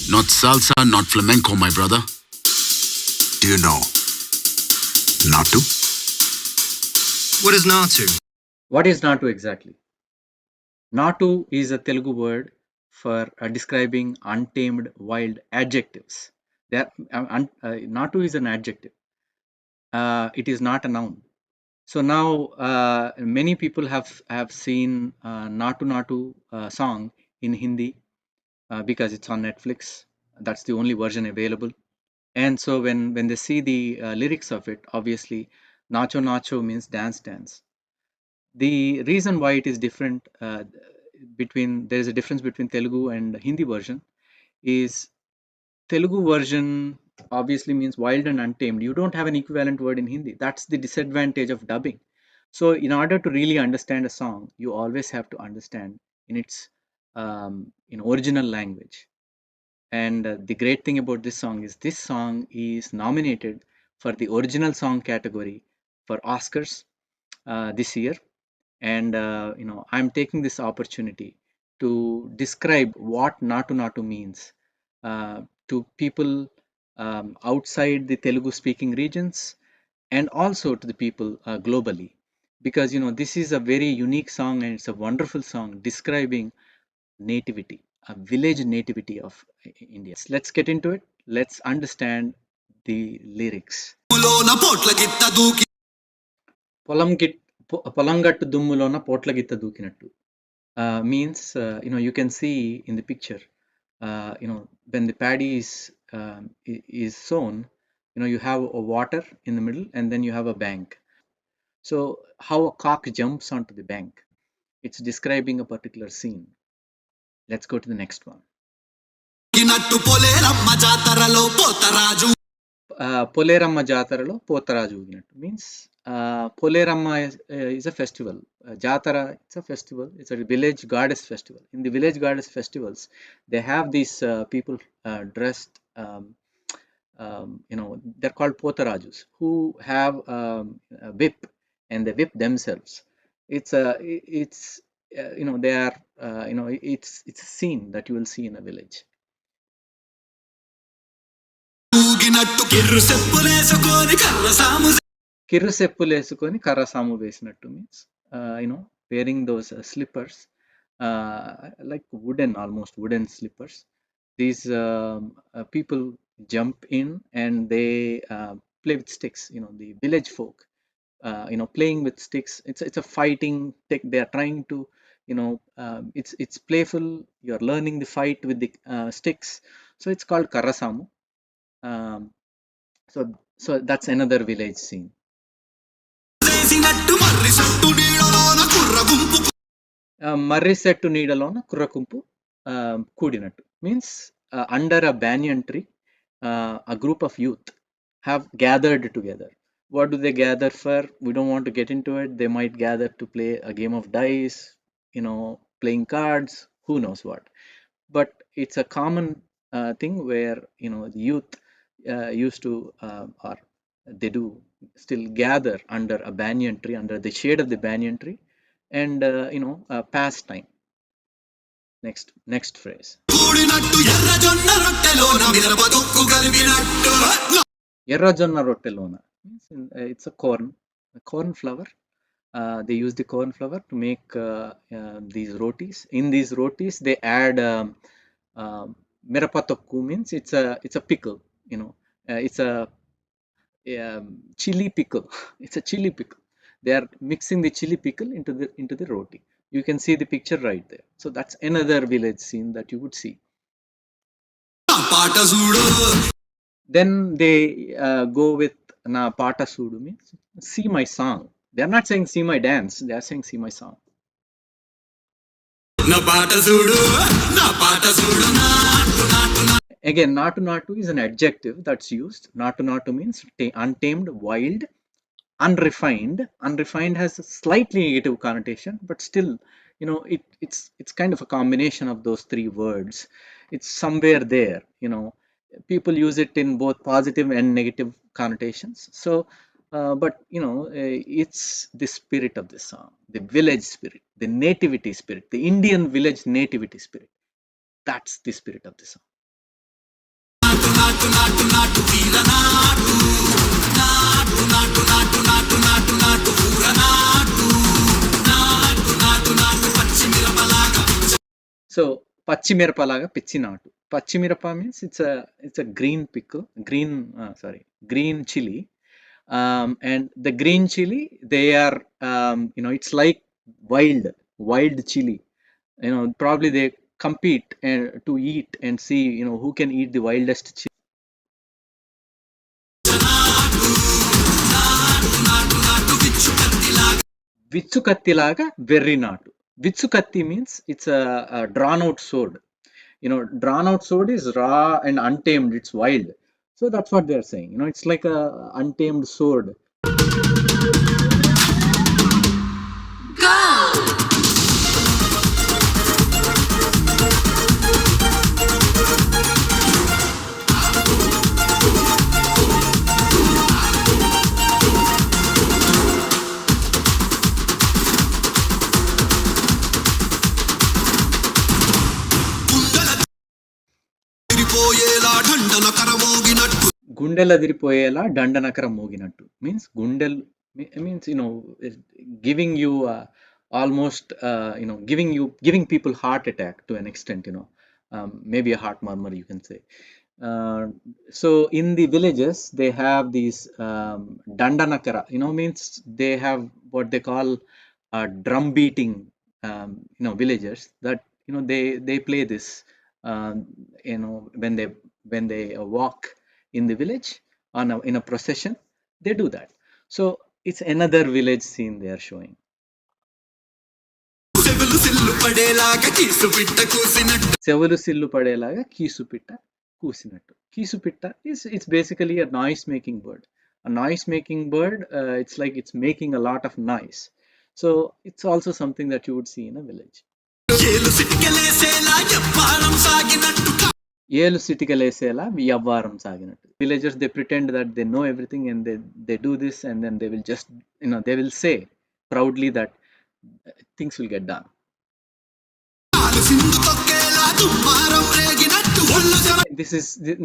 Not salsa, not flamenco, my brother. Do you know Naatu? What is Naatu? What is Naatu exactly? Naatu is a Telugu word for describing untamed wild adjectives. Naatu is an adjective. It is not a noun. So now many people have seen Naatu Naatu song in Hindi because it's on Netflix. That's the only version available. And so when they see the lyrics of it, obviously Nacho Nacho means dance dance. The reason why it is different there is a difference between Telugu and Hindi version is Telugu version obviously means wild and untamed. You don't have an equivalent word in Hindi. That's the disadvantage of dubbing. So in order to really understand a song, you always have to understand in its original language. And the great thing about this song is nominated for the original song category for Oscars this year. And I'm taking this opportunity to describe what Naatu Naatu means to people outside the Telugu speaking regions and also to the people globally, because this is a very unique song and it's a wonderful song describing nativity, a village nativity of India. Let's get into it. Let's understand the lyrics. పొలంగట్టు దుమ్ములోన పోట్ల గిత్త దూకినట్టు means you can see in the picture when the paddy is sown, you have a water in the middle and then you have a bank. So how a cock jumps onto the bank, it's describing a particular scene. Let's go to the next one. Poleramma Jataralo Potaraju ఊగినట్టు means Poleramma is a festival. Jatara, it's a festival. It's a village goddess festival. In the village goddess festivals, they have these people dressed, they're called Potarajus, who have a whip and they whip themselves. They are, it's a scene that you will see in a village. కిర్రు సెప్పులు వేసుకొని కర్రసాము వేసినట్టు means wearing those slippers, like almost wooden slippers. These people jump in and they play with sticks. The village folk playing with sticks. It's a fighting they are trying to, it's playful. You're learning the fight with the sticks, so it's called karasamu. um, so that's another village scene. మర్రి చెట్టు నీడలోన కుర్రకుంపు కూడినట్టు means under a banyan tree, a group of youth have gathered together. What do they gather for? We don't want to get into it. They might gather to play a game of dice, playing cards, who knows what. But it's a common thing where the youth used to, or they do still gather under a banyan tree, under the shade of the banyan tree, and pass time. Next phrase. Errajonna rottelona means it's a corn flour. They use the corn flour to make these rotis. In these rotis, they add mirapatokku, means it's a pickle. It's a chili pickle. It's a chili pickle. They are mixing the chili pickle into the roti. You can see the picture right there. So that's another village scene that you would see. Then they go with na pata sudu, means see my song. They are not saying see my dance. They are saying see my song. Again, Naatu Naatu is an adjective that's used. Naatu Naatu means untamed, wild, unrefined. Unrefined has a slightly negative connotation, but still, it's kind of a combination of those three words. It's somewhere there. People use it in both positive and negative connotations. So but it's the spirit of the song, the village spirit, the nativity spirit, the Indian village nativity spirit. That's the spirit of the song. So పచ్చిమిరపలాగా పిచ్చి నాటు. Pachimirapa means it's a green pickle, green chili. And the green chili, they are, it's like wild chili. Probably they compete to eat and see, who can eat the wildest chili. Vichukattilaga verri naatu. Vichukatti means it's a drawn out sword. Drawn out sword is raw and untamed, it's wild. So that's what they're saying. It's like a untamed sword. గుండెలదిరిపోయేలా దండనకర మోగినట్టు means gundel means giving you almost giving people heart attack to an extent, maybe a heart murmur, you can say. So in the villages they have these dandanakara, means they have what they call drum beating, villagers that they play this, when they walk in the village in a procession, they do that. So it's another village scene they are showing. చెవులు సిల్లు పడేలాగా కీసుపిట్ట కూసినట్టు. కీసుపిట్ట it's basically a noise making bird. A noise making bird, it's like it's making a lot of noise. So it's also something that you would see in a village. ఏలు సిటికలేసేలా వ్యవహారం సాగినట్టు. Villagers, they pretend that they know everything and they do this, and then they will just, they will say proudly that things will get done.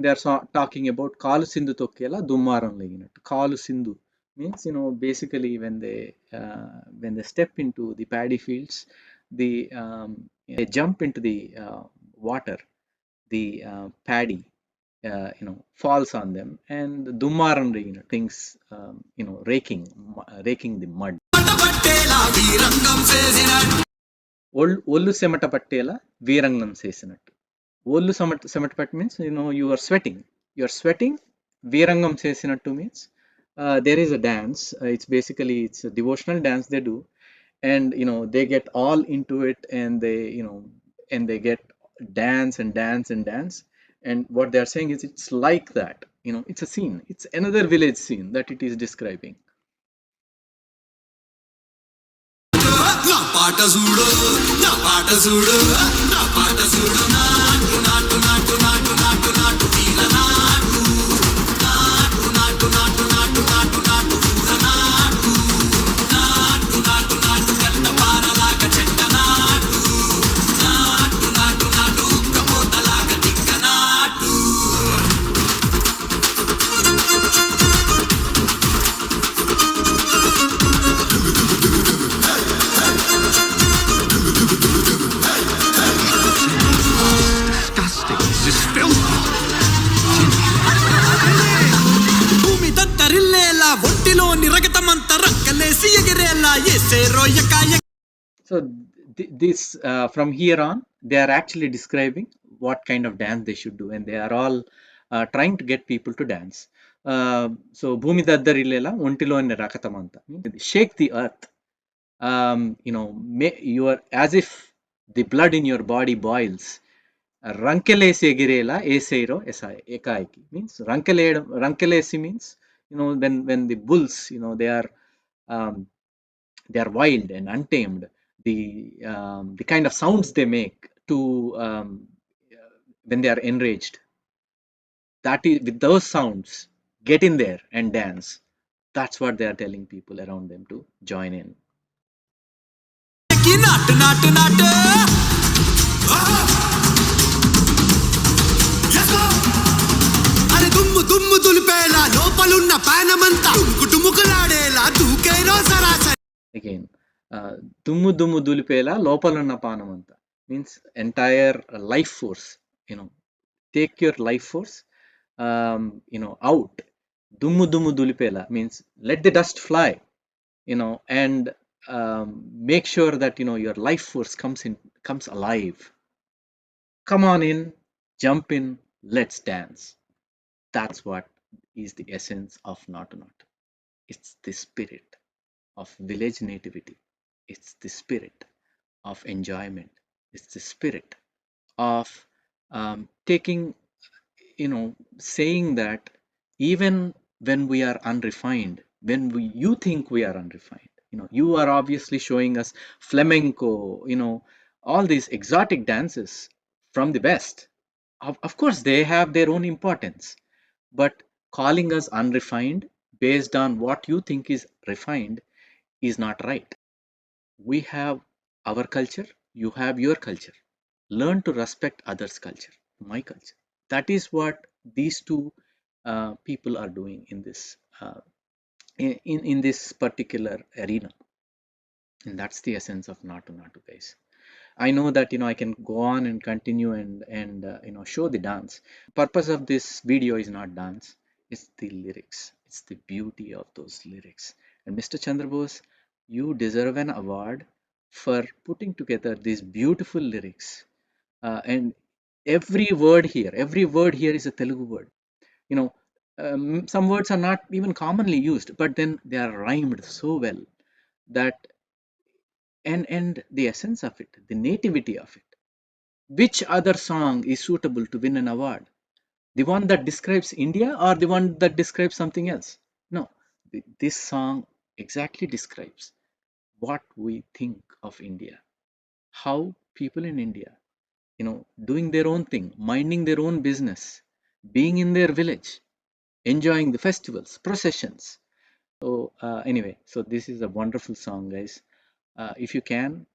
They're talking about Kalu Sindhu Tokkela Dumaram Leginattu. Kalu Sindhu means, basically when they step into the paddy fields, they jump into the water, the paddy falls on them, and Dumaram Leginattu, things, raking the mud. ఒళ్ళు చెమట పట్టేలా వీరంగం చేసినట్టు. ఒళ్ళు చెమట పట్టి means, you are sweating. వీరంగం చేసినట్టు means there is a dance. It's a devotional dance they do, and they get all into it, and they get dance and dance and dance. And what they are saying is, it's like that. It's a scene. It's another village scene that it is describing. So this from here on, they are actually describing what kind of dance they should do, and they are all trying to get people to dance. So Bhumi Daddarillela Ontiloni Rakatamanta, shake the earth. You are as if the blood in your body boils. Rankelesi egirela eseiro ekaiki means rankelesi means, when the bulls, they are wild and untamed, the kind of sounds they make to when they are enraged, that is, with those sounds, get in there and dance. That's what they are telling people around them to join in. Again, దుమ్ము దులిపేలా లోపలున్న పానమంతా. means entire life force, take your life force, out. Dumu dumu dulipela means let the dust fly, and make sure that, your life force comes alive. Come on in, jump in, let's dance. That's what is the essence of Naatu Naatu. It's the spirit of village nativity. It's the spirit of enjoyment. It's the spirit of taking, saying that even when we are unrefined, when you think we are unrefined, you are obviously showing us flamenco, all these exotic dances from the West. Of course, they have their own importance, but calling us unrefined based on what you think is refined is not right. We have our culture, you have your culture. Learn to respect others' culture, my culture. That is what these two people are doing in this in this particular arena, and that's the essence of Naatu Naatu, guys. I know that, I can go on and continue and show the dance. Purpose of this video is not dance, it's the lyrics, it's the beauty of those lyrics. And Mr. Chandrabose, you deserve an award for putting together these beautiful lyrics. And every word here is a Telugu word. You know, some words are not even commonly used, but then they are rhymed so well that, and the essence of it, the nativity of it. Which other song is suitable to win an award? The one that describes India or the one that describes something else? No, this song exactly describes what we think of India, how people in India, doing their own thing, minding their own business, being in their village, enjoying the festivals, processions. So anyway, so this is a wonderful song, guys. If you can,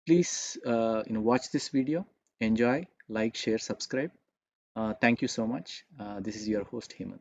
please watch this video, enjoy, like, share, subscribe. Thank you so much. This is your host Hemant.